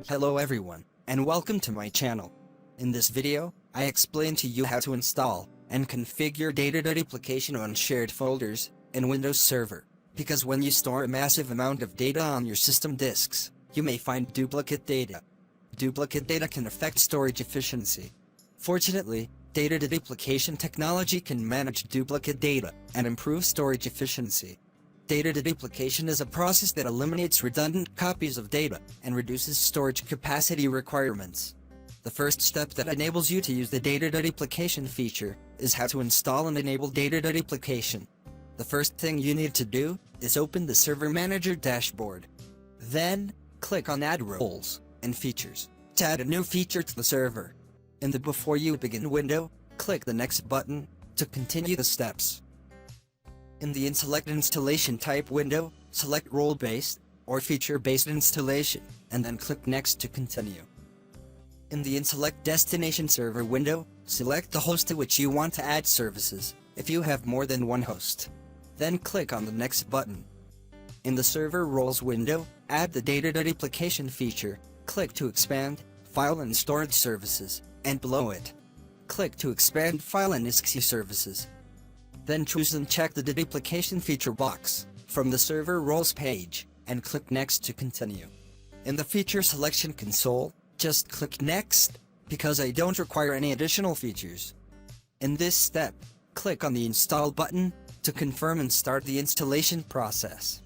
Hello everyone, and welcome to my channel. In this video, I explain to you how to install and configure data deduplication on shared folders in Windows Server. Because when you store a massive amount of data on your system disks, you may find duplicate data. Duplicate data can affect storage efficiency. Fortunately, data deduplication technology can manage duplicate data and improve storage efficiency. Data deduplication is a process that eliminates redundant copies of data and reduces storage capacity requirements. The first step that enables you to use the data deduplication feature is how to install and enable data deduplication. The first thing you need to do is open the Server Manager dashboard. Then, click on Add Roles and Features to add a new feature to the server. In the Before You Begin window, click the Next button to continue the steps. In the Select Installation Type window, select Role-Based or Feature-Based Installation, and then click Next to continue. In the Select Destination Server window, select the host to which you want to add services, if you have more than one host. Then click on the Next button. In the Server Roles window, add the data deduplication feature, click to expand File and Storage Services, and below it, click to expand File and ISCSI Services. Then choose and check the deduplication feature box from the Server Roles page, and click Next to continue. In the Feature Selection console, just click Next, because I don't require any additional features. In this step, click on the Install button to confirm and start the installation process.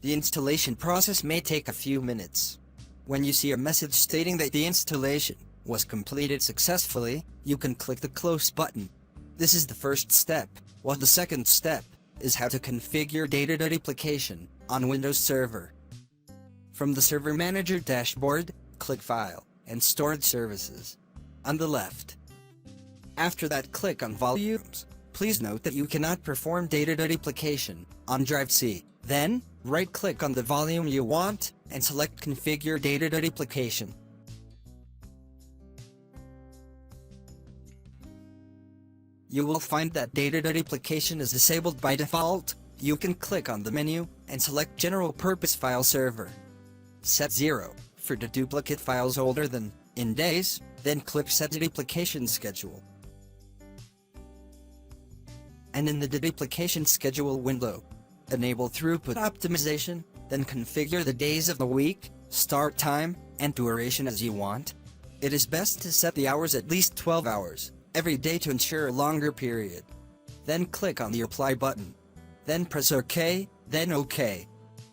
The installation process may take a few minutes. When you see a message stating that the installation was completed successfully, you can click the Close button. This is the first step, while the second step is how to configure data deduplication on Windows Server. From the Server Manager dashboard, click File and Storage Services on the left. After that, click on Volumes. Please note that you cannot perform data deduplication on Drive C. Then, right-click on the volume you want and select Configure Data Deduplication. You will find that data deduplication is disabled by default. You can click on the menu and select General Purpose File Server. Set 0 for deduplicate files older than in days, then click Set Deduplication Schedule. And in the Deduplication Schedule window, enable Throughput Optimization, then configure the days of the week, start time, and duration as you want. It is best to set the hours at least 12 hours every day to ensure a longer period. Then click on the Apply button. Then press OK, then OK.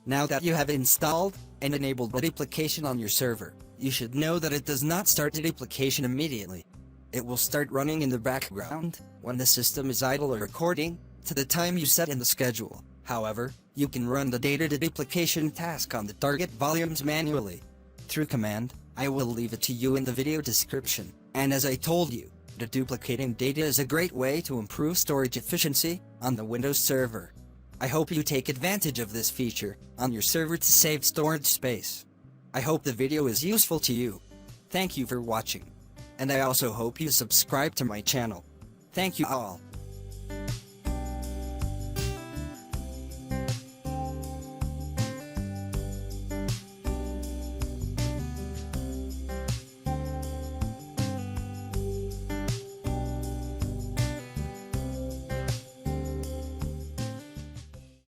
Now that you have installed and enabled deduplication on your server, you should know that it does not start deduplication immediately. It will start running in the background when the system is idle or recording to the time you set in the schedule. However, you can run the data deduplication task on the target volumes manually through command. I will leave it to you in the video description. And as I told you, deduplicating data is a great way to improve storage efficiency on the Windows Server. I hope you take advantage of this feature on your server to save storage space. I hope the video is useful to you. Thank you for watching. And I also hope you subscribe to my channel. Thank you all.